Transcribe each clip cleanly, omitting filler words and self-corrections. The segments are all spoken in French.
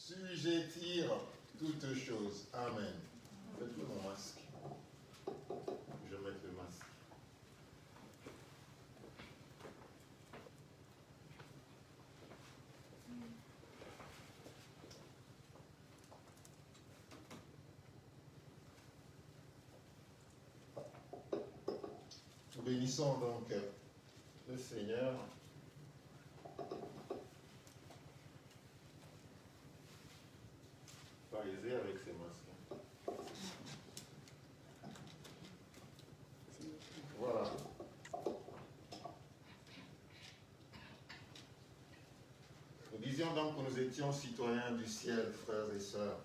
Sujettir toutes choses. Amen. Faites-le mon masque. Je vais mettre le masque. Nous bénissons donc le Seigneur. Pas aisé avec ses masques. Voilà. Nous disions donc que nous étions citoyens du ciel, frères et sœurs,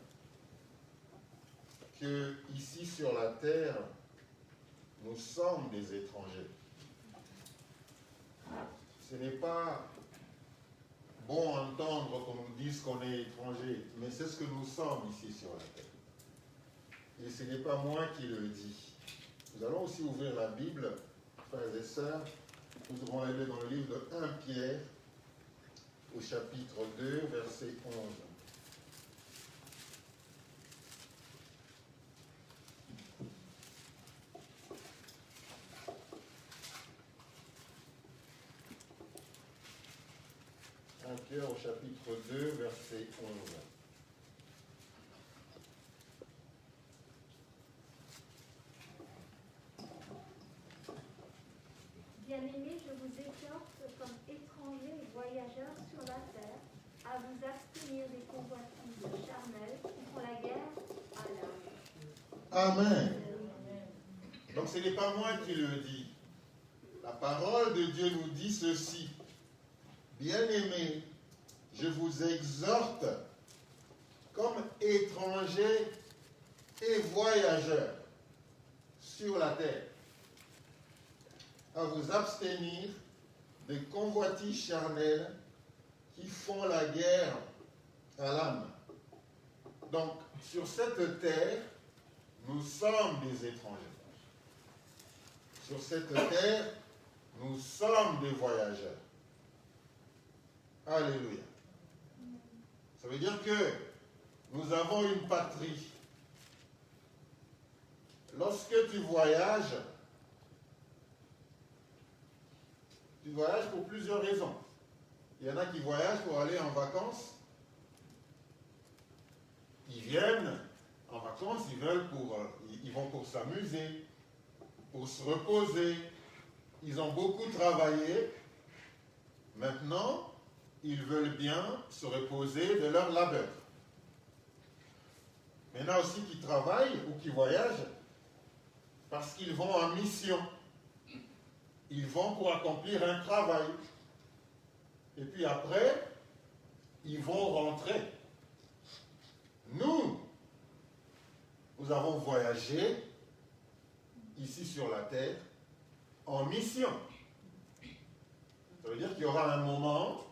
que ici sur la terre, nous sommes des étrangers. Ce n'est pas bon entendre qu'on nous dise qu'on est étranger, mais c'est ce que nous sommes ici sur la terre. Et ce n'est pas moi qui le dis. Nous allons aussi ouvrir la Bible, frères et sœurs. Nous allons aller dans le livre de 1 Pierre, au chapitre 2, verset 11. Pierre au chapitre 2, verset 11. Bien-aimés, je vous exhorte comme étrangers et voyageurs sur la terre à vous abstenir des convoitises charnelles qui font la guerre à l'âme. Amen. Donc ce n'est pas moi qui le dis. La parole de Dieu nous dit ceci. Bien-aimés, je vous exhorte comme étrangers et voyageurs sur la terre à vous abstenir des convoitises charnelles qui font la guerre à l'âme. Donc, sur cette terre, nous sommes des étrangers. Sur cette terre, nous sommes des voyageurs. Alléluia. Ça veut dire que nous avons une patrie. Lorsque tu voyages pour plusieurs raisons. Il y en a qui voyagent pour aller en vacances. Ils viennent en vacances, ils vont pour s'amuser, pour se reposer. Ils ont beaucoup travaillé. Maintenant, ils veulent bien se reposer de leur labeur. Il y en a aussi qui travaillent ou qui voyagent parce qu'ils vont en mission. Ils vont pour accomplir un travail. Et puis après, ils vont rentrer. Nous avons voyagé ici sur la terre en mission. Ça veut dire qu'il y aura un moment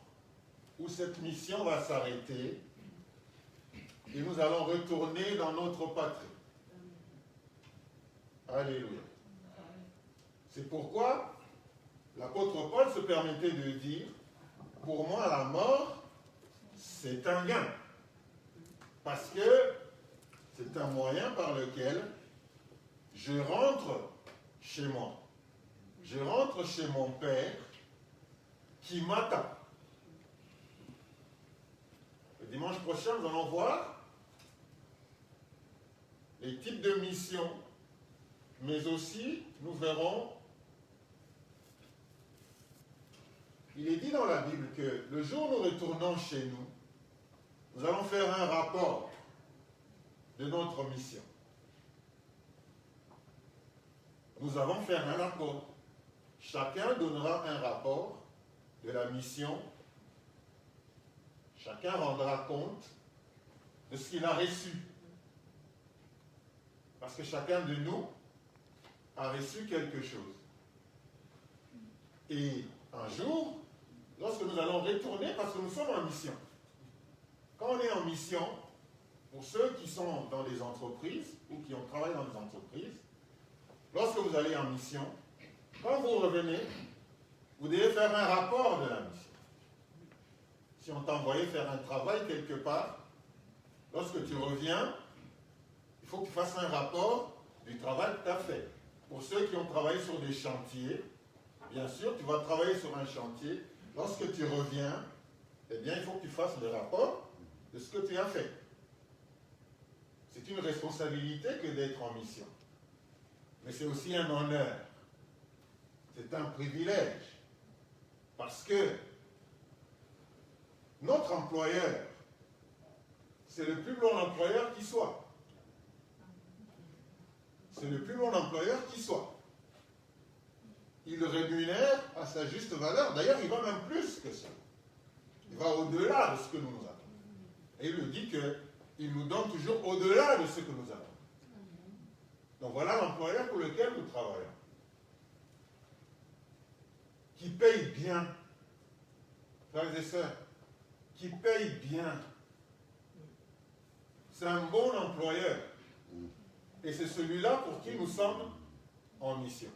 où cette mission va s'arrêter et nous allons retourner dans notre patrie. Alléluia. C'est pourquoi l'apôtre Paul se permettait de dire, pour moi la mort, c'est un gain. Parce que c'est un moyen par lequel je rentre chez moi. Je rentre chez mon Père qui m'attend. Le dimanche prochain, nous allons voir les types de missions, mais aussi nous verrons, il est dit dans la Bible que le jour où nous retournons chez nous, nous allons faire un rapport de notre mission. Nous allons faire un rapport. Chacun donnera un rapport de la mission. Chacun rendra compte de ce qu'il a reçu. Parce que chacun de nous a reçu quelque chose. Et un jour, lorsque nous allons retourner, parce que nous sommes en mission. Quand on est en mission, pour ceux qui sont dans des entreprises ou qui ont travaillé dans des entreprises, lorsque vous allez en mission, quand vous revenez, vous devez faire un rapport de la mission. Si on t'a envoyé faire un travail quelque part, Lorsque tu reviens, il faut que tu fasses un rapport du travail que tu as fait. Pour ceux qui ont travaillé sur des chantiers, bien sûr, tu vas travailler sur un chantier. Lorsque tu reviens, eh bien, il faut que tu fasses le rapport de ce que tu as fait. C'est une responsabilité que d'être en mission. Mais c'est aussi un honneur. C'est un privilège. Parce que notre employeur, c'est le plus bon employeur qui soit. C'est le plus bon employeur qui soit. Il le rémunère à sa juste valeur. D'ailleurs, il va même plus que ça. Il va au-delà de ce que nous attendons. Et il le dit qu'il nous donne toujours au-delà de ce que nous attendons. Donc voilà l'employeur pour lequel nous travaillons. Qui paye bien, frères et sœurs, qui paye bien. C'est un bon employeur. Et c'est celui-là pour qui nous sommes en mission.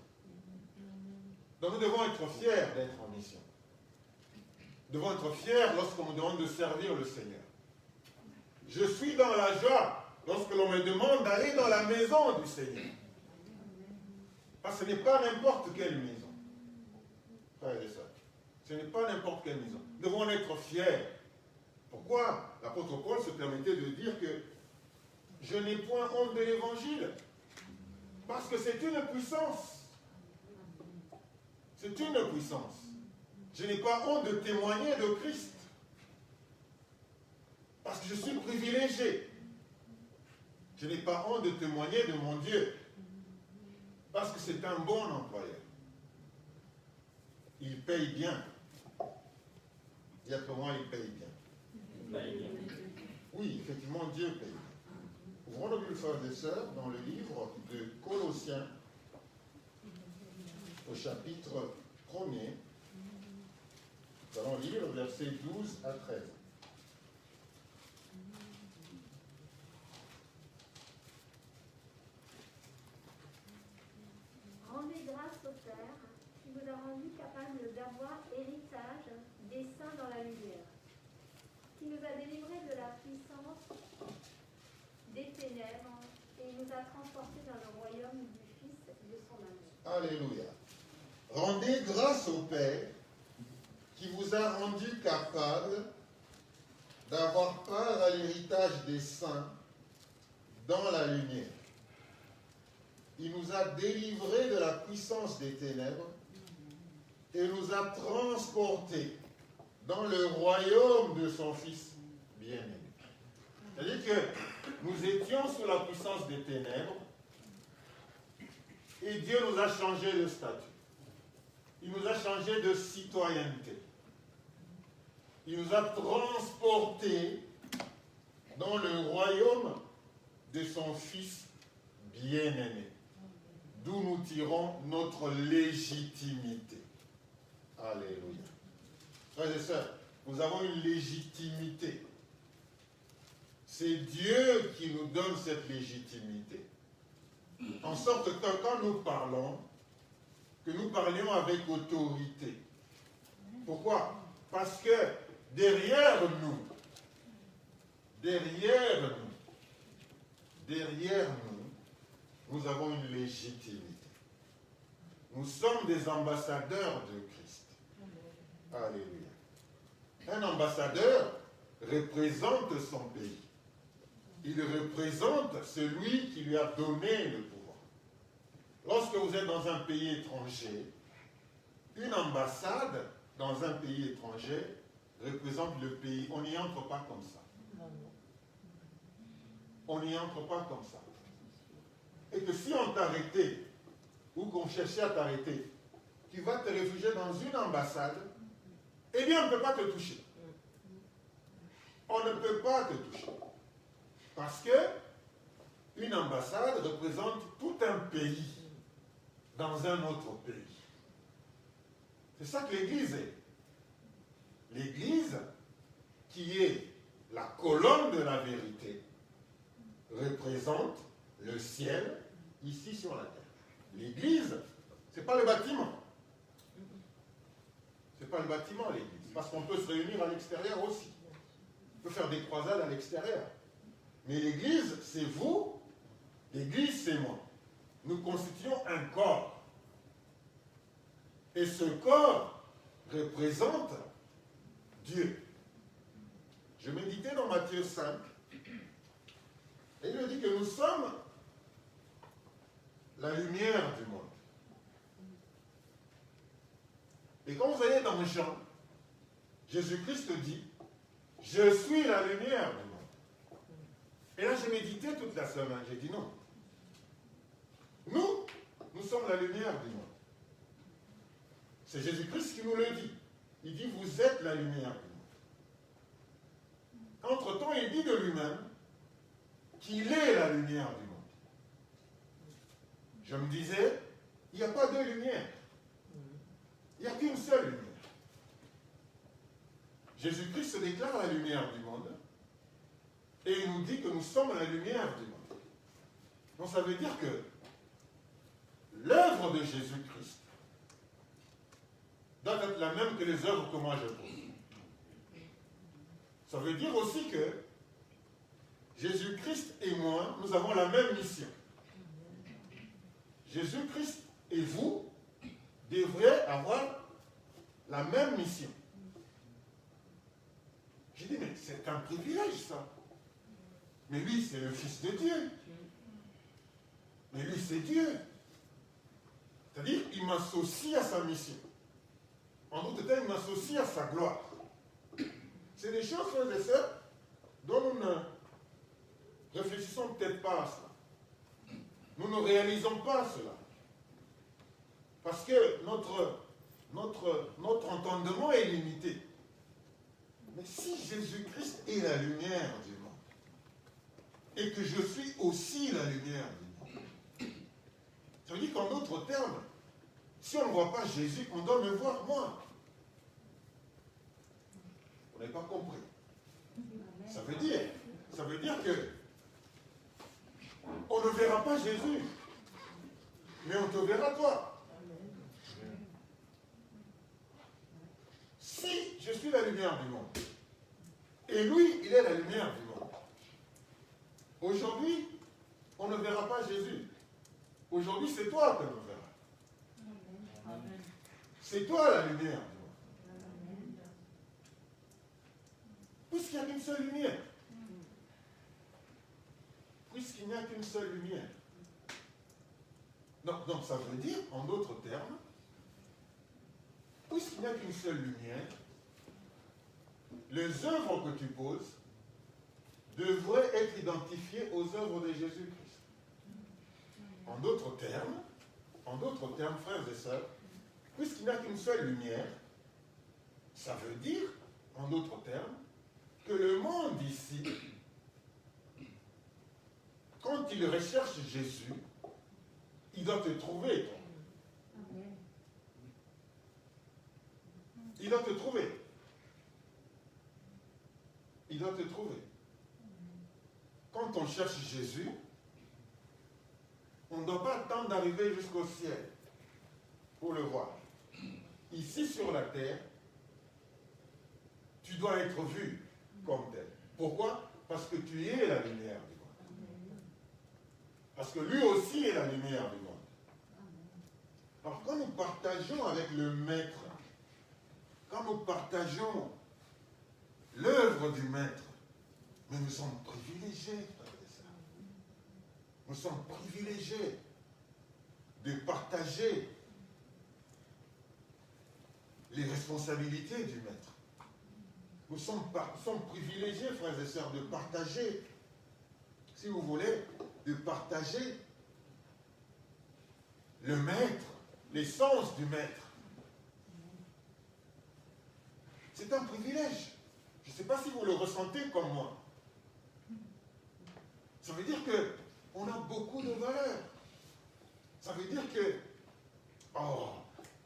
Donc nous devons être fiers d'être en mission. Nous devons être fiers lorsqu'on nous demande de servir le Seigneur. Je suis dans la joie lorsque l'on me demande d'aller dans la maison du Seigneur. Parce que ce n'est pas n'importe quelle maison. Frères et sœurs, ce n'est pas n'importe quelle maison. Nous devons être fiers. Pourquoi l'apôtre Paul se permettait de dire que je n'ai point honte de l'évangile? Parce que c'est une puissance. C'est une puissance. Je n'ai pas honte de témoigner de Christ. Parce que je suis privilégié. Je n'ai pas honte de témoigner de mon Dieu. Parce que c'est un bon employeur. Il paye bien. Dis après moi, il paye bien. Oui, effectivement, Dieu paye bien. Ouvrons nos Bibles, frères et sœurs, dans le livre de Colossiens, au chapitre 1er. Nous allons lire versets 12 à 13. Rendez grâce au Père qui vous a rendu capable d'avoir héritage des saints dans la lumière, qui nous a délivrés de la puissance des ténèbres et nous a transportés dans le royaume du Fils de son amour. Alléluia. Rendez grâce au Père qui vous a rendu capable d'avoir part à l'héritage des saints dans la lumière. Il nous a délivrés de la puissance des ténèbres et nous a transportés dans le royaume de son Fils bien-aimé. C'est-à-dire que nous étions sous la puissance des ténèbres et Dieu nous a changé de statut. Il nous a changé de citoyenneté. Il nous a transportés dans le royaume de son Fils bien-aimé, d'où nous tirons notre légitimité. Alléluia. Frères et sœurs, nous avons une légitimité. C'est Dieu qui nous donne cette légitimité. En sorte que quand nous parlons, que nous parlions avec autorité. Pourquoi? Parce que derrière nous, nous avons une légitimité. Nous sommes des ambassadeurs de Christ. Alléluia. Un ambassadeur représente son pays. Il représente celui qui lui a donné le pouvoir. Lorsque vous êtes dans un pays étranger, une ambassade dans un pays étranger représente le pays. On n'y entre pas comme ça. On n'y entre pas comme ça. Et que si on t'arrêtait, ou qu'on cherchait à t'arrêter, tu vas te réfugier dans une ambassade, eh bien on ne peut pas te toucher. On ne peut pas te toucher. Parce que une ambassade représente tout un pays dans un autre pays. C'est ça que l'Église est. L'Église, qui est la colonne de la vérité, représente le ciel ici sur la terre. L'Église, ce n'est pas le bâtiment. Ce n'est pas le bâtiment, l'Église. Parce qu'on peut se réunir à l'extérieur aussi. On peut faire des croisades à l'extérieur. Mais l'Église, c'est vous, l'Église, c'est moi. Nous constituons un corps. Et ce corps représente Dieu. Je méditais dans Matthieu 5, et il me dit que nous sommes la lumière du monde. Et quand vous allez dans Jean, Jésus-Christ dit, je suis la lumière du monde. Et là, j'ai médité toute la semaine. J'ai dit non. Nous sommes la lumière du monde. C'est Jésus-Christ qui nous le dit. Il dit, vous êtes la lumière du monde. Entre-temps, il dit de lui-même qu'il est la lumière du monde. Je me disais, il n'y a pas deux lumières. Il n'y a qu'une seule lumière. Jésus-Christ se déclare la lumière du monde et il nous dit que nous sommes la lumière du monde. Donc ça veut dire que l'œuvre de Jésus-Christ doit être la même que les œuvres que moi je pose. Ça veut dire aussi que Jésus-Christ et moi, nous avons la même mission. Jésus-Christ et vous devrez avoir la même mission. J'ai dit, mais c'est un privilège ça. Mais lui, c'est le Fils de Dieu. Mais lui, c'est Dieu. C'est-à-dire, il m'associe à sa mission. En d'autres termes, il m'associe à sa gloire. C'est des choses, frères et sœurs, dont nous ne réfléchissons peut-être pas à cela. Nous ne réalisons pas cela. Parce que notre entendement est limité. Mais si Jésus-Christ est la lumière du monde, et que je suis aussi la lumière du monde, ça veut dire qu'en d'autres termes, si on ne voit pas Jésus, on doit me voir moi. Vous n'avez pas compris. Ça veut dire que on ne verra pas Jésus, mais on te verra toi. Si je suis la lumière du monde, et lui, il est la lumière du monde, aujourd'hui, on ne verra pas Jésus. Aujourd'hui, c'est toi que l'on verra. C'est toi la lumière du monde. Puisqu'il n'y a qu'une seule lumière. Puisqu'il n'y a qu'une seule lumière. Donc ça veut dire, en d'autres termes, puisqu'il n'y a qu'une seule lumière, les œuvres que tu poses devraient être identifiées aux œuvres de Jésus-Christ. En d'autres termes, frères et sœurs, puisqu'il n'y a qu'une seule lumière, ça veut dire, en d'autres termes, que le monde ici, quand il recherche Jésus, il doit te trouver, toi. Il doit te trouver. Il doit te trouver. Quand on cherche Jésus, on ne doit pas attendre d'arriver jusqu'au ciel pour le voir. Ici sur la terre, tu dois être vu comme tel. Pourquoi? Parce que tu es la lumière du monde. Parce que lui aussi est la lumière du monde. Alors quand nous partageons avec le Maître, quand nous partageons l'œuvre du Maître, mais nous sommes privilégiés, frères et sœurs. Nous sommes privilégiés de partager les responsabilités du Maître. Nous sommes privilégiés, frères et sœurs, de partager, si vous voulez, de partager le Maître, l'essence du Maître. C'est un privilège. Je ne sais pas si vous le ressentez comme moi. Ça veut dire qu'on a beaucoup de valeur. Ça veut dire que,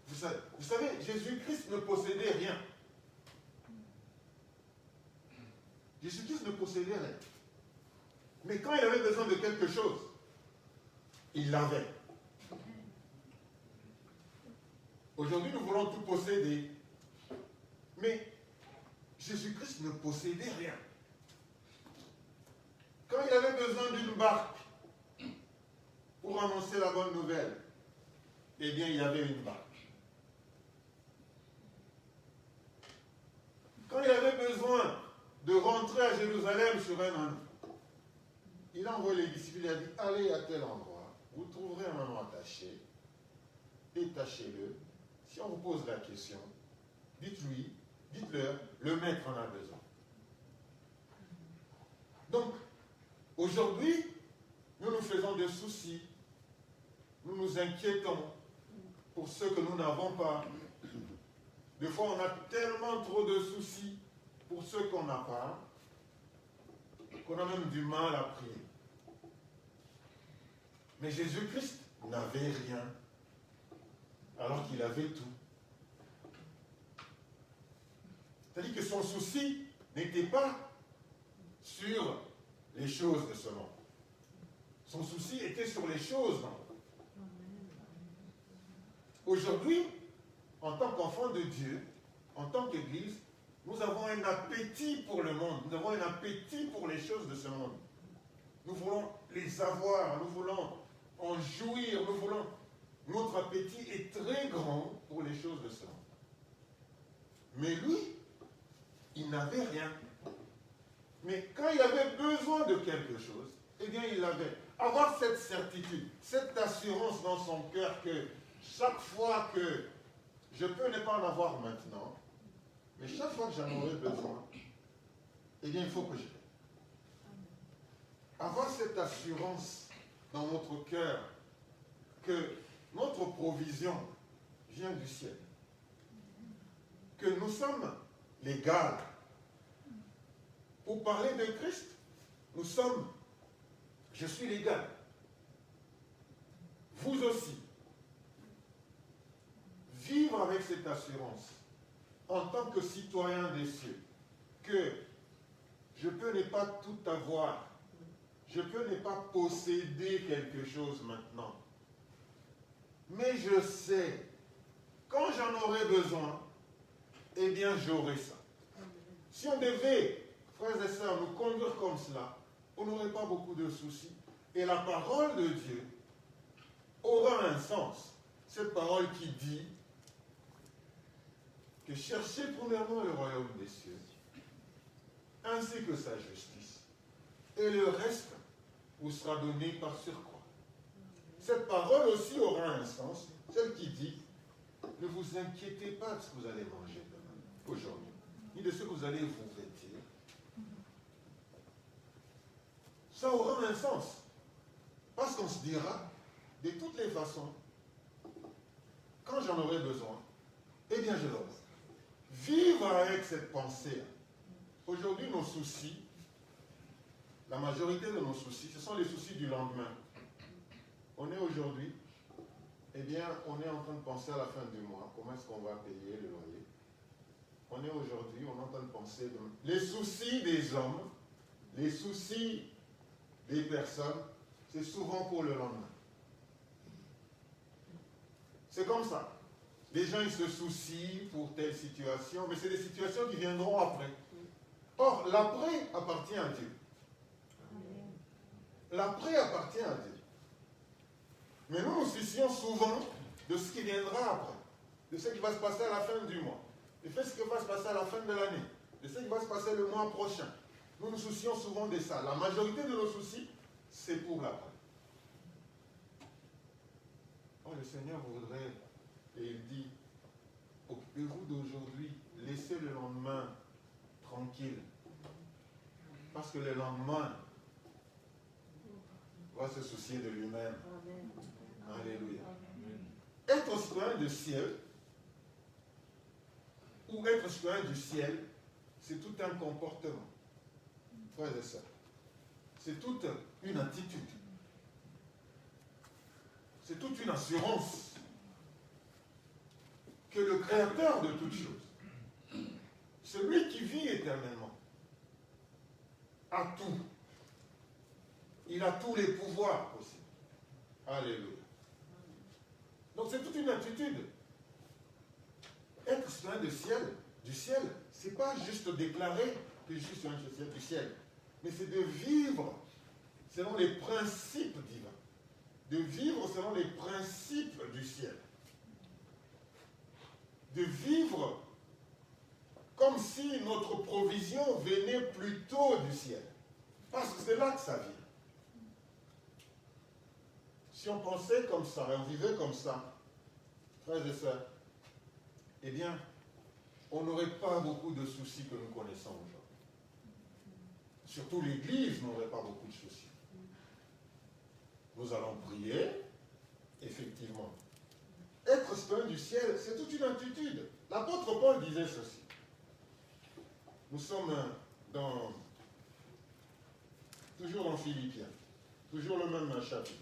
vous savez, Jésus-Christ ne possédait rien. Jésus-Christ ne possédait rien. Mais quand il avait besoin de quelque chose, il l'avait. Aujourd'hui, nous voulons tout posséder. Mais Jésus-Christ ne possédait rien. Quand il besoin d'une barque pour annoncer la bonne nouvelle, eh bien, il y avait une barque. Quand il avait besoin de rentrer à Jérusalem sur un anneau, il a envoyé les disciples, il a dit, allez à tel endroit, vous trouverez un anneau attaché, détachez-le. Si on vous pose la question, dites-lui, dites-leur, le maître en a besoin. Donc, aujourd'hui, nous nous faisons des soucis, nous nous inquiétons pour ce que nous n'avons pas. Des fois, on a tellement trop de soucis pour ce qu'on n'a pas, qu'on a même du mal à prier. Mais Jésus-Christ n'avait rien, alors qu'il avait tout. C'est-à-dire que son souci n'était pas sur les choses de ce monde. Son souci était sur les choses d'en haut. Aujourd'hui, en tant qu'enfants de Dieu, en tant qu'Église, nous avons un appétit pour le monde. Nous avons un appétit pour les choses de ce monde. Nous voulons les avoir, nous voulons en jouir, nous voulons... Notre appétit est très grand pour les choses de ce monde. Mais lui, il n'avait rien. Mais quand il avait besoin de quelque chose, eh bien il l'avait. Avoir cette certitude, cette assurance dans son cœur que chaque fois que je peux ne pas en avoir maintenant, mais chaque fois que j'en aurai besoin, eh bien il faut que je l'ai. Avoir cette assurance dans notre cœur que notre provision vient du ciel, que nous sommes légaux. Pour parler de Christ, nous sommes, je suis légal. Vous aussi. Vivre avec cette assurance, en tant que citoyen des cieux, que je peux ne pas tout avoir, je peux ne pas posséder quelque chose maintenant, mais je sais, quand j'en aurai besoin, eh bien j'aurai ça. Si on devait, frères et sœurs, nous conduire comme cela, on n'aurait pas beaucoup de soucis. Et la parole de Dieu aura un sens. Cette parole qui dit que cherchez premièrement le royaume des cieux, ainsi que sa justice, et le reste vous sera donné par surcroît. Cette parole aussi aura un sens, celle qui dit, ne vous inquiétez pas de ce que vous allez manger demain, aujourd'hui, ni de ce que vous allez vous vêtir. Ça aura un sens, parce qu'on se dira, de toutes les façons, quand j'en aurai besoin, eh bien je l'aurai. Vivre avec cette pensée. Aujourd'hui, nos soucis, la majorité de nos soucis, ce sont les soucis du lendemain. On est aujourd'hui, eh bien, on est en train de penser à la fin du mois, comment est-ce qu'on va payer le loyer. On est aujourd'hui, on est en train de penser les soucis des hommes, les soucis des personnes, c'est souvent pour le lendemain. C'est comme ça. Les gens, ils se soucient pour telle situation, mais c'est des situations qui viendront après. Or, l'après appartient à Dieu. L'après appartient à Dieu. Mais nous nous soucions souvent de ce qui viendra après, de ce qui va se passer à la fin du mois, de ce qui va se passer à la fin de l'année, de ce qui va se passer le mois prochain. Nous nous soucions souvent de ça. La majorité de nos soucis, c'est pour l'après. Oh, le Seigneur voudrait, et il dit, occupez-vous d'aujourd'hui, laissez le lendemain tranquille. Parce que le lendemain va se soucier de lui-même. Alléluia. Être citoyen du ciel, ou être citoyen du ciel, c'est tout un comportement. Frères et sœurs. C'est toute une attitude. C'est toute une assurance que le Créateur de toutes choses, celui qui vit éternellement, a tout. Il a tous les pouvoirs possibles. Alléluia. Donc c'est toute une attitude. Être citoyen du ciel, c'est pas juste déclarer que je suis citoyen du ciel, mais c'est de vivre selon les principes divins, de vivre selon les principes du ciel, de vivre comme si notre provision venait plutôt du ciel. Parce que c'est là que ça vient. Si on pensait comme ça, et on vivait comme ça, frères et sœurs, eh bien, on n'aurait pas beaucoup de soucis que nous connaissons aujourd'hui. Surtout l'Église n'aurait pas beaucoup de soucis. Nous allons prier, effectivement. Être citoyen du ciel, c'est toute une attitude. L'apôtre Paul disait ceci. Nous sommes toujours dans Philippiens, toujours le même chapitre.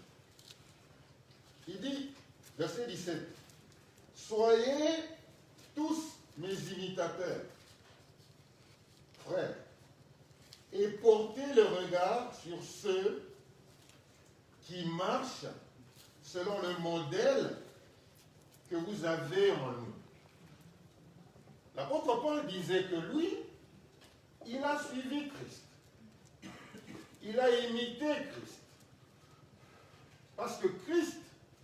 Il dit, verset 17, « Soyez tous mes imitateurs, frères, et portez le regard sur ceux qui marchent selon le modèle que vous avez en nous. » L'apôtre Paul disait que lui, il a suivi Christ. Il a imité Christ. Parce que Christ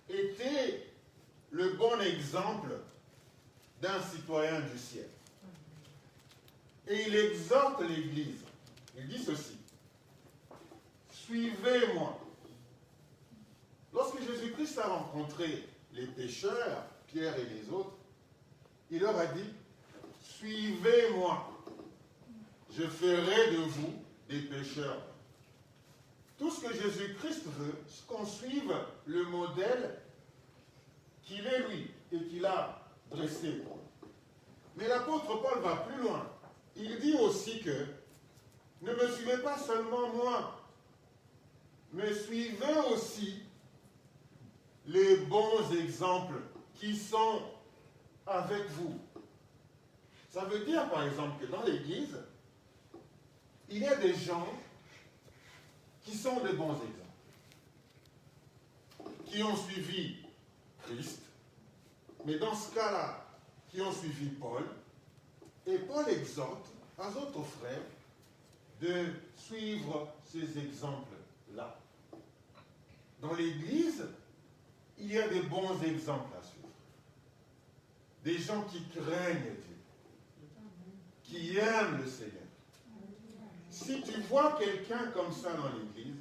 était le bon exemple d'un citoyen du ciel. Et il exhorte l'Église. Il dit ceci. Suivez-moi. Lorsque Jésus-Christ a rencontré les pécheurs, Pierre et les autres, il leur a dit, suivez-moi. Je ferai de vous des pécheurs. Tout ce que Jésus-Christ veut, c'est qu'on suive le modèle qu'il est lui et qu'il a dressé pour nous. Mais l'apôtre Paul va plus loin. Il dit aussi que ne me suivez pas seulement moi, mais suivez aussi les bons exemples qui sont avec vous. Ça veut dire par exemple que dans l'Église, il y a des gens qui sont des bons exemples, qui ont suivi Christ, mais dans ce cas-là, qui ont suivi Paul, et Paul exhorte à d'autres frères de suivre ces exemples-là. Dans l'Église, il y a des bons exemples à suivre. Des gens qui craignent Dieu, qui aiment le Seigneur. Si tu vois quelqu'un comme ça dans l'Église,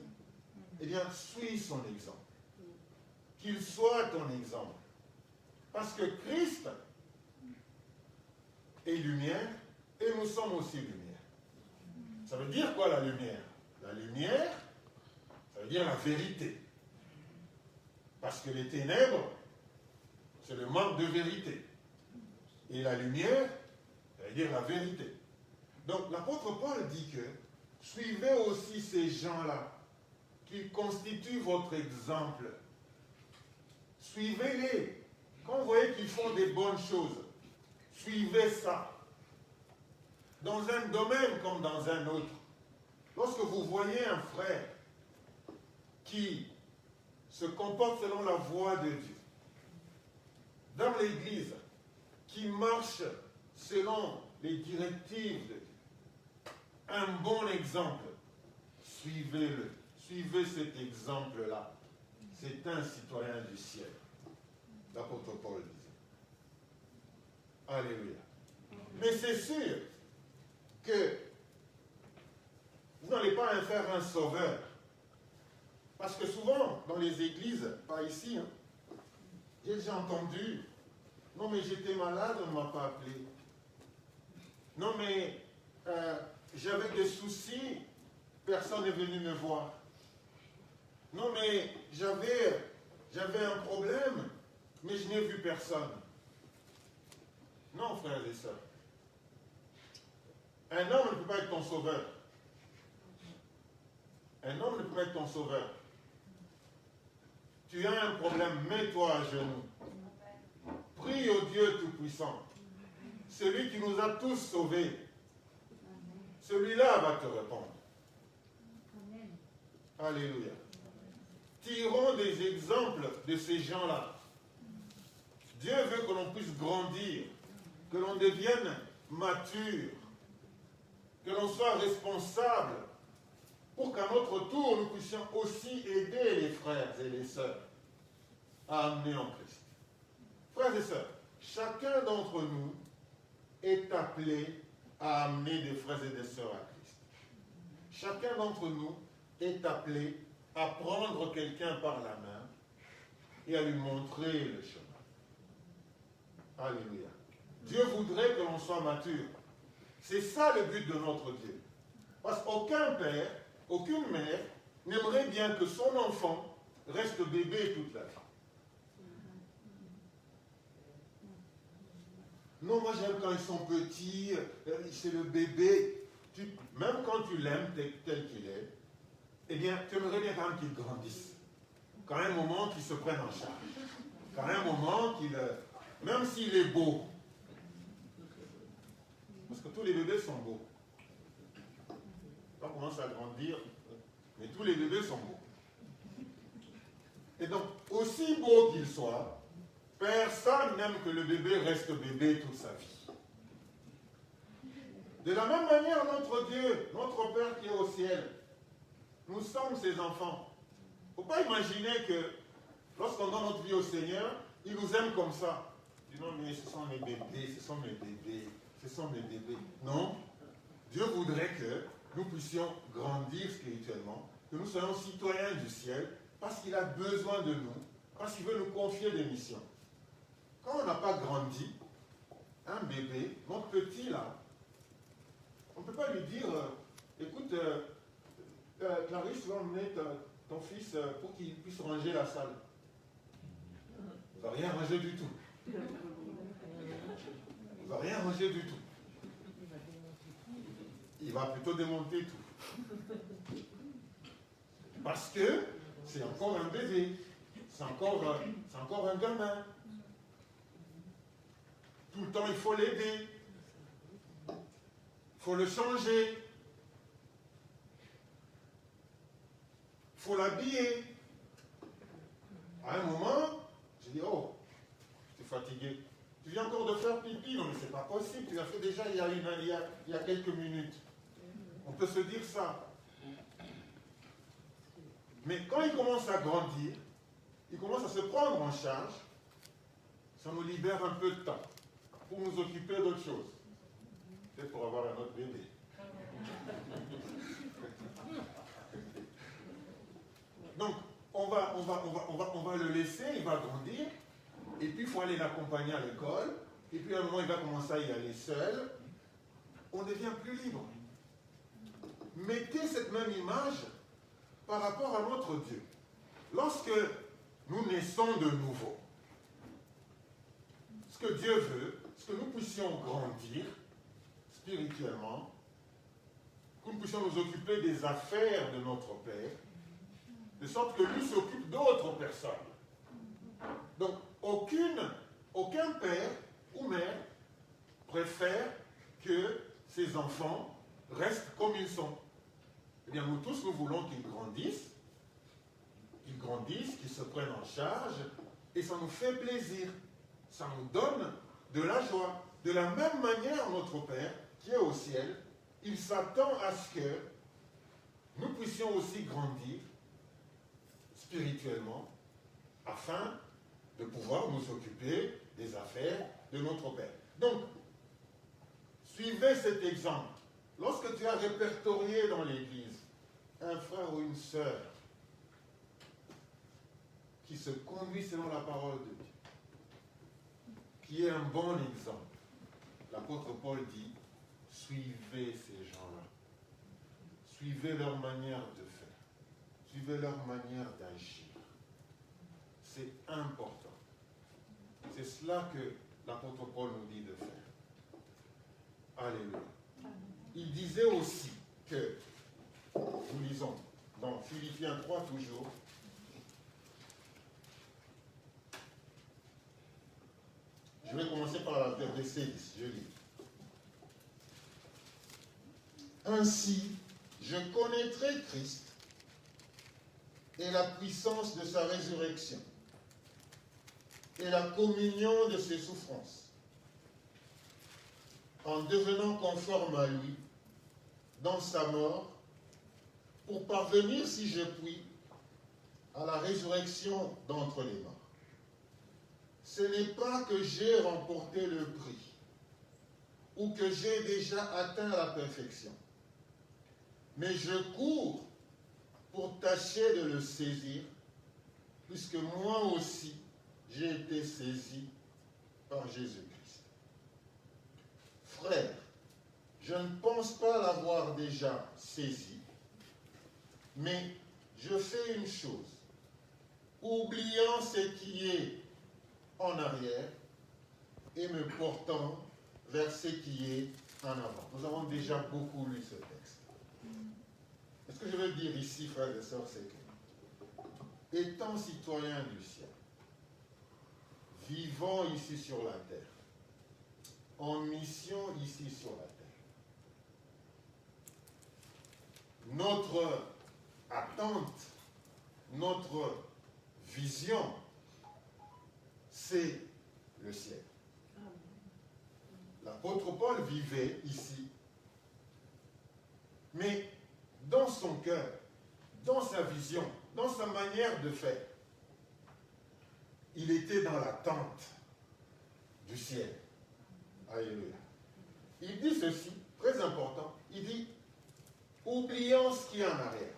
eh bien, suis son exemple. Qu'il soit ton exemple. Parce que Christ est lumière et nous sommes aussi lumière. Ça veut dire quoi la lumière? La lumière, ça veut dire la vérité. Parce que les ténèbres, c'est le manque de vérité. Et la lumière, ça veut dire la vérité. Donc l'apôtre Paul dit que suivez aussi ces gens-là qui constituent votre exemple. Suivez-les. Quand vous voyez qu'ils font des bonnes choses, suivez ça. Dans un domaine comme dans un autre, lorsque vous voyez un frère qui se comporte selon la voie de Dieu, dans l'Église, qui marche selon les directives de Dieu, un bon exemple, suivez-le. Suivez cet exemple-là. C'est un citoyen du ciel. L'apôtre Paul disait. Alléluia. Mais c'est sûr que vous n'allez pas en faire un sauveur. Parce que souvent, dans les églises, pas ici, j'ai déjà entendu, non mais j'étais malade, on ne m'a pas appelé. Non mais j'avais des soucis, personne n'est venu me voir. Non mais j'avais un problème, mais je n'ai vu personne. Non, frères et sœurs. Un homme ne peut pas être ton sauveur. Un homme ne peut pas être ton sauveur. Tu as un problème, mets-toi à genoux. Prie au Dieu Tout-Puissant. Celui qui nous a tous sauvés. Celui-là va te répondre. Alléluia. Tirons des exemples de ces gens-là. Dieu veut que l'on puisse grandir, que l'on devienne mature, que l'on soit responsable, pour qu'à notre notre tour, nous puissions aussi aider les frères et les sœurs à amener en Christ. Frères et sœurs, chacun d'entre nous est appelé à amener des frères et des sœurs à Christ. Chacun d'entre nous est appelé à prendre quelqu'un par la main et à lui montrer le chemin. Alléluia. Dieu voudrait que l'on soit mature. C'est ça le but de notre Dieu. Parce qu'aucun père, aucune mère n'aimerait bien que son enfant reste bébé toute la vie. Non, moi j'aime quand ils sont petits, c'est le bébé. Même quand tu l'aimes tel qu'il est, eh bien, tu aimerais bien quand même qu'il grandisse. Qu'à un moment, qu'il se prenne en charge. Qu'à un moment, même s'il est beau, parce que tous les bébés sont beaux. Quand on commence à grandir, mais tous les bébés sont beaux. Et donc, aussi beau qu'il soit, personne n'aime que le bébé reste bébé toute sa vie. De la même manière, notre Dieu, notre Père qui est au ciel, nous sommes ses enfants. Il ne faut pas imaginer que lorsqu'on donne notre vie au Seigneur, il nous aime comme ça. Il dit non, mais ce sont mes bébés, ce sont mes bébés, ce sont mes bébés. Non, Dieu voudrait que nous puissions grandir spirituellement, que nous soyons citoyens du ciel, parce qu'il a besoin de nous, parce qu'il veut nous confier des missions. Quand on n'a pas grandi, un bébé, notre petit là, on ne peut pas lui dire, écoute, Clarisse, va emmener ton fils pour qu'il puisse ranger la salle. Il ne va rien ranger du tout. Il ne va rien ranger du tout. Il va plutôt démonter tout. Parce que c'est encore un bébé. C'est encore un gamin. Tout le temps, il faut l'aider. Il faut le changer. Il faut l'habiller. À un moment, j'ai dit, oh, tu es fatigué. Tu viens encore de faire pipi? Non, mais c'est pas possible. Tu l'as fait déjà il y a quelques minutes. On peut se dire ça. Mais quand il commence à grandir, il commence à se prendre en charge, ça nous libère un peu de temps pour nous occuper d'autres choses. Peut-être pour avoir un autre bébé. Donc, on va le laisser, il va grandir, et puis il faut aller l'accompagner à l'école, et puis à un moment il va commencer à y aller seul. On devient plus libre. Mettez cette même image par rapport à notre Dieu. Lorsque nous naissons de nouveau, ce que Dieu veut, c'est que nous puissions grandir spirituellement, que nous puissions nous occuper des affaires de notre Père, de sorte que lui s'occupe d'autres personnes. Donc, aucun père ou mère préfère que ses enfants restent comme ils sont. Eh bien, nous tous, nous voulons qu'ils grandissent, qu'ils se prennent en charge, et ça nous fait plaisir. Ça nous donne de la joie. De la même manière, notre Père, qui est au ciel, il s'attend à ce que nous puissions aussi grandir spirituellement, afin de pouvoir nous occuper des affaires de notre Père. Donc, suivez cet exemple. Lorsque tu as répertorié dans l'Église un frère ou une sœur qui se conduit selon la parole de Dieu, qui est un bon exemple, l'apôtre Paul dit, suivez ces gens-là. Suivez leur manière de faire. Suivez leur manière d'agir. C'est important. C'est cela que l'apôtre Paul nous dit de faire. Alléluia. Il disait aussi que, nous lisons dans Philippiens 3 toujours, je vais commencer par la verset 10, je lis. Ainsi, je connaîtrai Christ et la puissance de sa résurrection et la communion de ses souffrances, en devenant conforme à lui dans sa mort, pour parvenir, si je puis, à la résurrection d'entre les morts. Ce n'est pas que j'ai remporté le prix ou que j'ai déjà atteint la perfection, mais je cours pour tâcher de le saisir, puisque moi aussi j'ai été saisi par Jésus-Christ. Frères, je ne pense pas l'avoir déjà saisi, mais je fais une chose, oubliant ce qui est en arrière et me portant vers ce qui est en avant. Nous avons déjà beaucoup lu ce texte. Et ce que je veux dire ici, frères et sœurs, c'est que, étant citoyens du ciel, vivant ici sur la terre, en mission ici sur la terre, notre attente, notre vision, c'est le ciel. L'apôtre Paul vivait ici, mais dans son cœur, dans sa vision, dans sa manière de faire, il était dans l'attente du ciel. Alléluia. Il dit ceci, très important, il dit, oubliant ce qui est en arrière.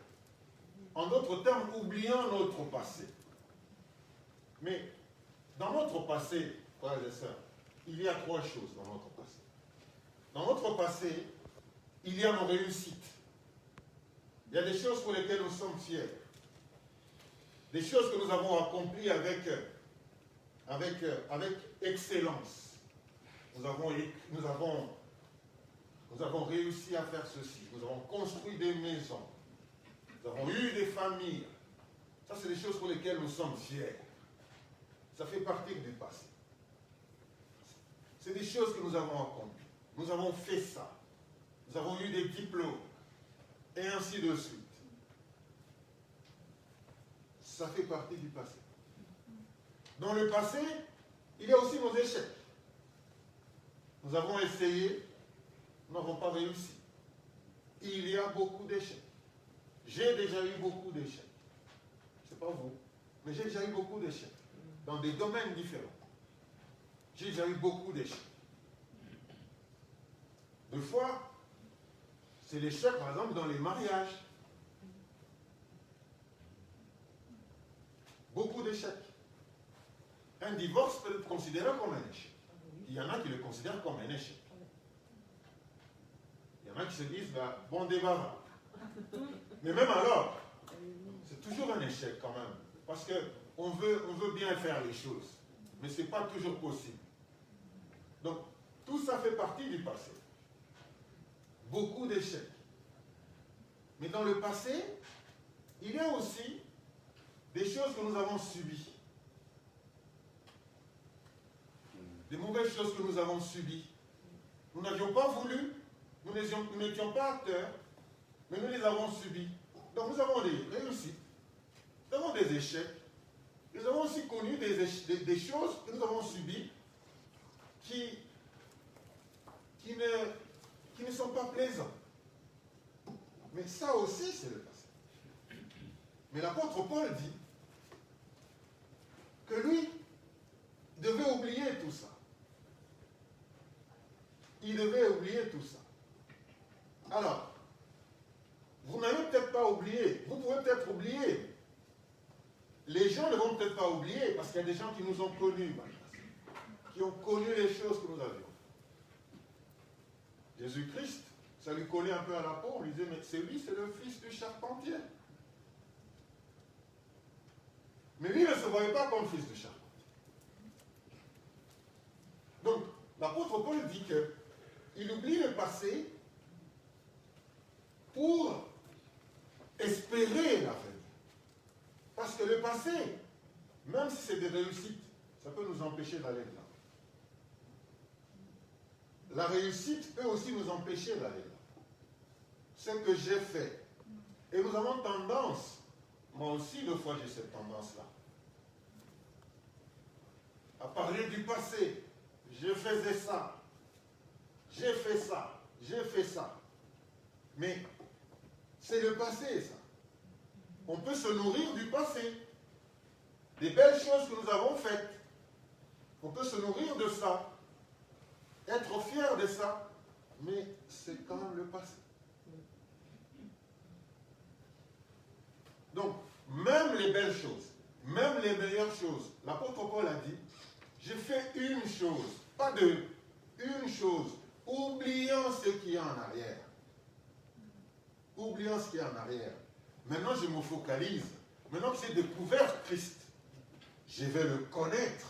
En d'autres termes, oubliant notre passé. Mais dans notre passé, frères et sœurs, il y a trois choses dans notre passé. Dans notre passé, il y a nos réussites. Il y a des choses pour lesquelles nous sommes fiers. Des choses que nous avons accomplies avec excellence. Nous avons réussi à faire ceci. Nous avons construit des maisons. Nous avons eu des familles. Ça, c'est des choses pour lesquelles nous sommes fiers. Ça fait partie du passé. C'est des choses que nous avons accomplies. Nous avons fait ça. Nous avons eu des diplômes. Et ainsi de suite. Ça fait partie du passé. Dans le passé, il y a aussi nos échecs. Nous avons essayé, nous n'avons pas réussi. Il y a beaucoup d'échecs. J'ai déjà eu beaucoup d'échecs. Ce n'est pas vous, mais j'ai déjà eu beaucoup d'échecs. Dans des domaines différents. J'ai déjà eu beaucoup d'échecs. Deux fois, c'est l'échec, par exemple, dans les mariages. Beaucoup d'échecs. Un divorce peut être considéré comme un échec. Il y en a qui le considèrent comme un échec. Il y en a qui se disent, bah, bon débarras. Mais même alors, c'est toujours un échec quand même. Parce qu'on veut bien faire les choses. Mais ce n'est pas toujours possible. Donc, tout ça fait partie du passé. Beaucoup d'échecs. Mais dans le passé, il y a aussi des choses que nous avons subies. Des mauvaises choses que nous avons subies. Nous n'avions pas voulu, nous n'étions pas acteurs, mais nous les avons subies. Donc nous avons des réussites, nous avons des échecs, nous avons aussi connu des choses que nous avons subies qui ne sont pas plaisantes. Mais ça aussi, c'est le passé. Mais l'apôtre Paul dit que lui devait oublier tout ça. Il devait oublier tout ça. Alors, vous n'avez peut-être pas oublié, vous pouvez peut-être oublier. Les gens ne vont peut-être pas oublier parce qu'il y a des gens qui nous ont connus, qui ont connu les choses que nous avions. Jésus-Christ, ça lui collait un peu à la peau, on lui disait, mais c'est lui, c'est le fils du charpentier. Mais lui, il ne se voyait pas comme fils du charpentier. Donc, l'apôtre Paul dit qu'il oublie le passé pour espérer l'avenir. Parce que le passé, même si c'est des réussites, ça peut nous empêcher d'aller là. La réussite peut aussi nous empêcher d'aller là. Ce que j'ai fait. Et nous avons tendance, moi aussi, deux fois j'ai cette tendance-là, à parler du passé. Je faisais ça. J'ai fait ça. J'ai fait ça. Mais c'est le passé, ça. On peut se nourrir du passé, des belles choses que nous avons faites. On peut se nourrir de ça, être fier de ça, mais c'est quand même le passé. Donc, même les belles choses, même les meilleures choses, l'apôtre Paul a dit, j'ai fait une chose, pas deux, une chose, oubliant ce qui est en arrière. Oubliant ce qui est en arrière. Maintenant, je me focalise. Maintenant que j'ai découvert Christ, je vais le connaître.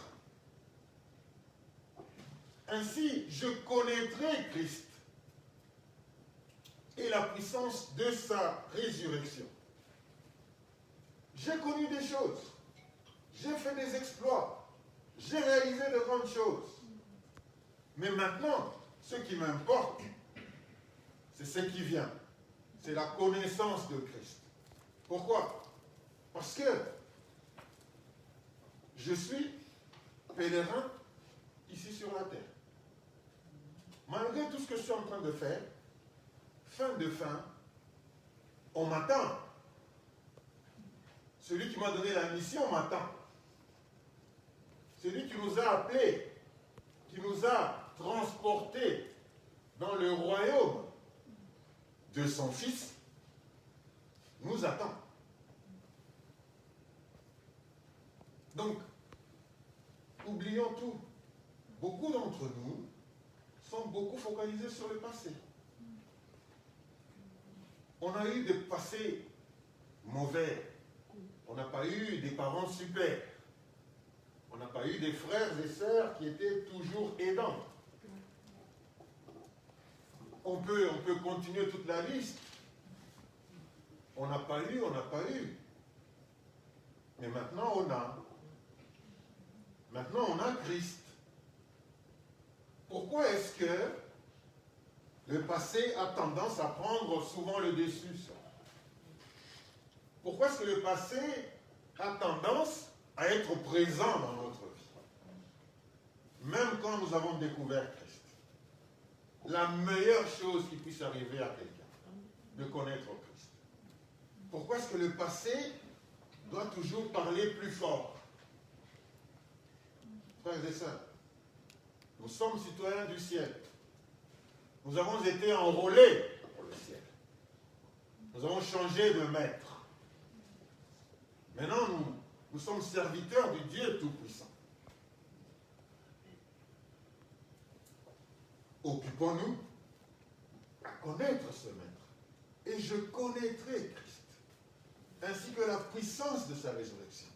Ainsi, je connaîtrai Christ et la puissance de sa résurrection. J'ai connu des choses. J'ai fait des exploits. J'ai réalisé de grandes choses. Mais maintenant, ce qui m'importe, c'est ce qui vient. C'est la connaissance de Christ. Pourquoi? Parce que je suis pèlerin ici sur la terre. Malgré tout ce que je suis en train de faire, fin de fin, on m'attend. Celui qui m'a donné la mission m'attend. Celui qui nous a appelés, qui nous a transportés dans le royaume de son Fils, nous attend. Donc, oublions tout. Beaucoup d'entre nous sont beaucoup focalisés sur le passé. On a eu des passés mauvais. On n'a pas eu des parents super. On n'a pas eu des frères et sœurs qui étaient toujours aidants. On peut continuer toute la liste. On n'a pas eu. Mais maintenant, on a. Maintenant, on a Christ. Pourquoi est-ce que le passé a tendance à prendre souvent le dessus? Pourquoi est-ce que le passé a tendance à être présent dans notre vie? Même quand nous avons découvert Christ. La meilleure chose qui puisse arriver à quelqu'un, de connaître Christ. Pourquoi est-ce que le passé doit toujours parler plus fort? Frères et sœurs, nous sommes citoyens du ciel. Nous avons été enrôlés pour le ciel. Nous avons changé de maître. Maintenant, nous sommes serviteurs du Dieu Tout-Puissant. Occupons-nous à connaître ce maître. Et je connaîtrai Christ, ainsi que la puissance de sa résurrection.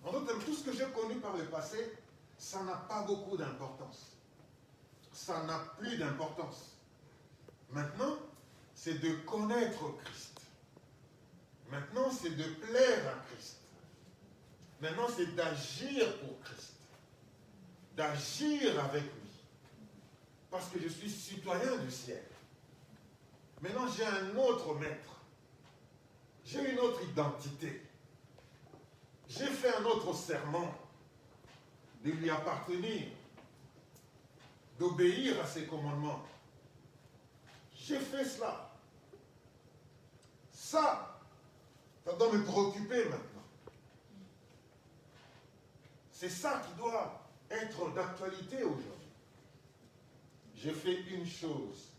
En d'autres termes, tout ce que j'ai connu par le passé, ça n'a pas beaucoup d'importance. Ça n'a plus d'importance. Maintenant, c'est de connaître Christ. Maintenant, c'est de plaire à Christ. Maintenant, c'est d'agir pour Christ. D'agir avec lui. Parce que je suis citoyen du ciel. Maintenant, j'ai un autre maître. J'ai une autre identité. J'ai fait un autre serment de lui appartenir, d'obéir à ses commandements. J'ai fait cela. Ça doit me préoccuper maintenant. C'est ça qui doit être d'actualité aujourd'hui. J'ai fait une chose,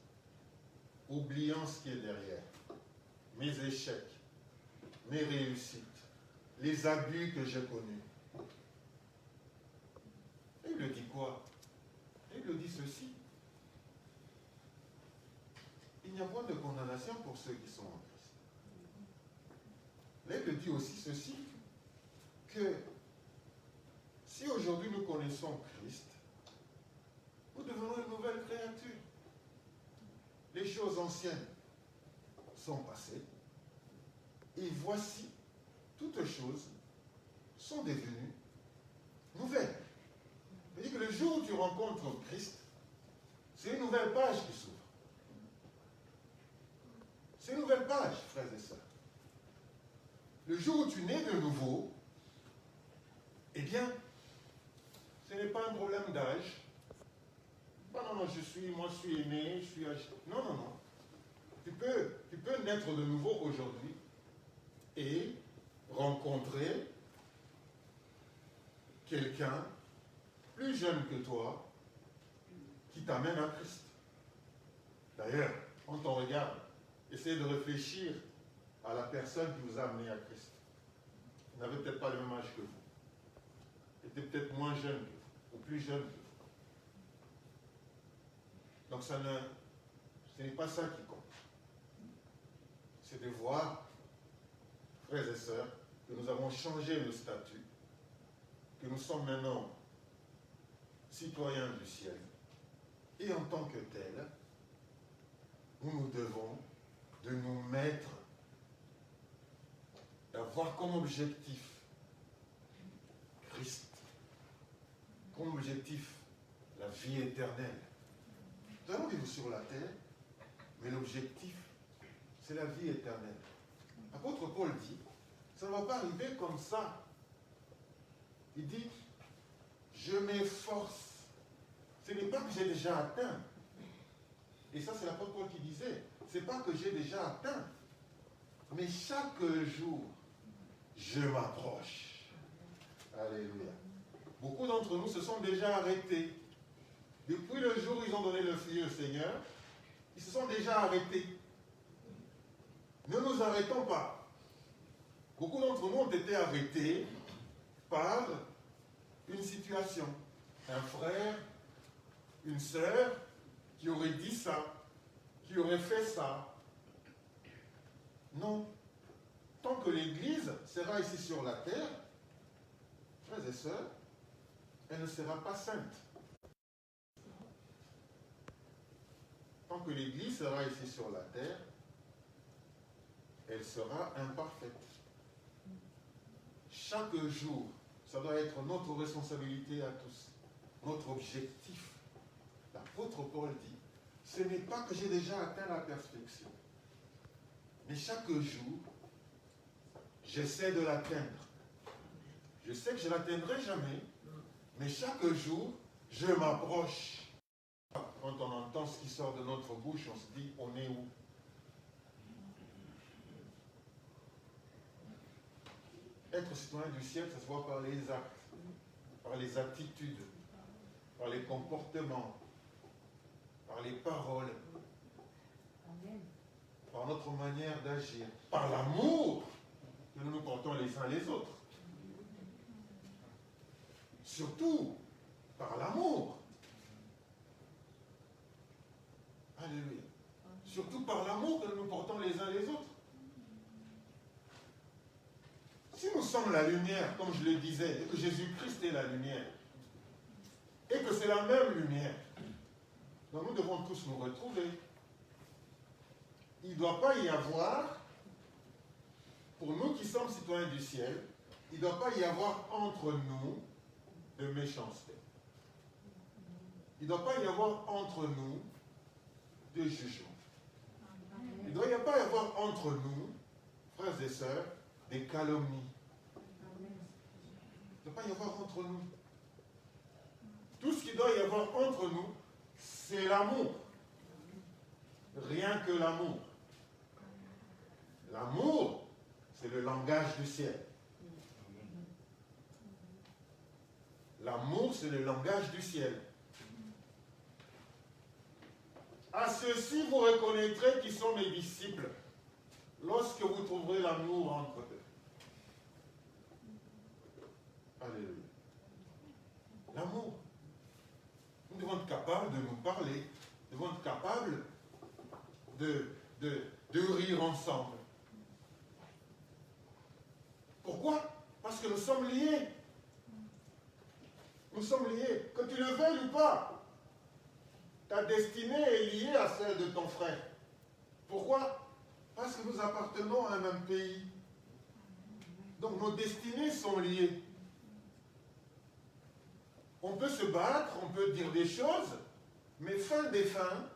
oubliant ce qui est derrière. Mes échecs, mes réussites, les abus que j'ai connus. Et il le dit quoi? Il le dit ceci. Il n'y a point de condamnation pour ceux qui sont en Christ. Là, il le dit aussi ceci, que si aujourd'hui nous connaissons Christ, nous devenons une nouvelle créature. Les choses anciennes sont passées, et voici, toutes choses sont devenues nouvelles. C'est-à-dire que le jour où tu rencontres Christ, c'est une nouvelle page qui s'ouvre. C'est une nouvelle page, frères et sœurs. Le jour où tu nais de nouveau, eh bien, ce n'est pas un problème d'âge. Non, je suis aîné, je suis âgé. Non. Tu peux naître de nouveau aujourd'hui et rencontrer quelqu'un plus jeune que toi qui t'amène à Christ. D'ailleurs, quand on regarde, essayez de réfléchir à la personne qui vous a amené à Christ. Il n'avait peut-être pas le même âge que vous. Il était peut-être moins jeune que vous, ou plus jeune que vous. Donc ce n'est pas ça qui compte. C'est de voir, frères et sœurs, que nous avons changé le statut, que nous sommes maintenant citoyens du ciel. Et en tant que tels, nous devons de nous mettre, d'avoir comme objectif Christ, comme objectif la vie éternelle. Nous allons vivre sur la terre, mais l'objectif, c'est la vie éternelle. L'apôtre Paul dit, ça ne va pas arriver comme ça. Il dit, je m'efforce. Ce n'est pas que j'ai déjà atteint. Et ça, c'est l'apôtre Paul qui disait, ce n'est pas que j'ai déjà atteint, mais chaque jour, je m'approche. Alléluia. Beaucoup d'entre nous se sont déjà arrêtés. Depuis le jour où ils ont donné le feu au Seigneur, ils se sont déjà arrêtés. Ne nous arrêtons pas. Beaucoup d'entre nous ont été arrêtés par une situation. Un frère, une sœur qui aurait dit ça, qui aurait fait ça. Non. Tant que l'Église sera ici sur la terre, frères et sœurs, elle ne sera pas sainte. Tant que l'Église sera ici sur la terre, elle sera imparfaite. Chaque jour, ça doit être notre responsabilité à tous, notre objectif. L'apôtre Paul dit, ce n'est pas que j'ai déjà atteint la perfection, mais chaque jour, j'essaie de l'atteindre. Je sais que je ne l'atteindrai jamais, mais chaque jour, je m'approche. Quand on entend ce qui sort de notre bouche, on se dit, on est où? Être citoyen du ciel, ça se voit par les actes, par les attitudes, par les comportements, par les paroles, par notre manière d'agir, par l'amour que nous nous portons les uns les autres. Surtout par l'amour. Alléluia. Surtout par l'amour que nous nous portons les uns les autres. Si nous sommes la lumière, comme je le disais, et que Jésus-Christ est la lumière, et que c'est la même lumière, donc nous devons tous nous retrouver. Il ne doit pas y avoir, pour nous qui sommes citoyens du ciel, il ne doit pas y avoir entre nous de méchanceté. Il ne doit pas y avoir entre nous de jugement. Il ne doit pas y avoir entre nous, frères et sœurs, des calomnies. Il ne doit pas y avoir entre nous. Tout ce qu'il doit y avoir entre nous, c'est l'amour. Rien que l'amour. L'amour, c'est le langage du ciel. L'amour, c'est le langage du ciel. À ceux-ci, vous reconnaîtrez qu'ils sont mes disciples, lorsque vous trouverez l'amour entre eux. Alléluia. L'amour. Nous devons être capables de nous parler. Nous devons être capables de rire ensemble. Pourquoi? Parce que nous sommes liés. Nous sommes liés. Que tu le veuilles ou pas, ta destinée est liée à celle de ton frère. Pourquoi? Parce que nous appartenons à un même pays. Donc nos destinées sont liées. On peut se battre, on peut dire des choses, mais fin des fins,